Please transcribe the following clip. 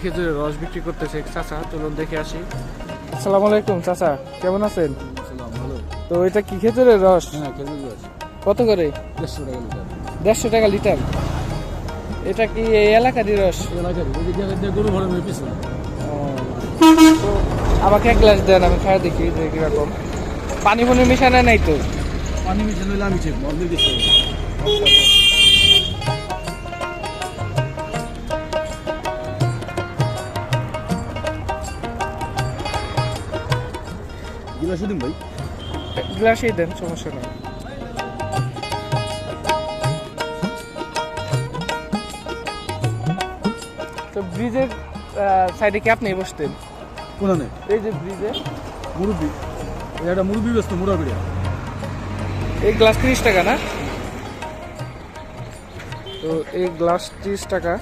খেজুরের রস বিক্রি করতেছে চাচা, চলুন দেখে আসি। আসসালামু আলাইকুম চাচা, কেমন আছেন? ভালো। তো এটা কি খেজুরের রস? হ্যাঁ, খেজুর রস কত করে? 150 টাকা লিটার। 150 টাকা লিটার। এটা কি এই এলাকারই রস? এলাকার গরু ভরমের পিছনে। তো আমাকে এক গ্লাস দেন, আমি খাই দেখি যে কিরকম। পানি ফনি মিশানো নাই তো? পানি মিশে নইলে আমি ঠিক মন্দির দিচ্ছি। গিলাস দিন ভাই। গ্লাসেই দেন, সমস্যা নেই। তো ব্রিজের সাইডে কি আপনি বসতেন? কোনানে এই যে ব্রিজে মুরব্বি, একটা মুরব্বি ব্যস্ত মুরাবিড়া। এই গ্লাস 30 টাকা না? তো এই গ্লাস 30 টাকা।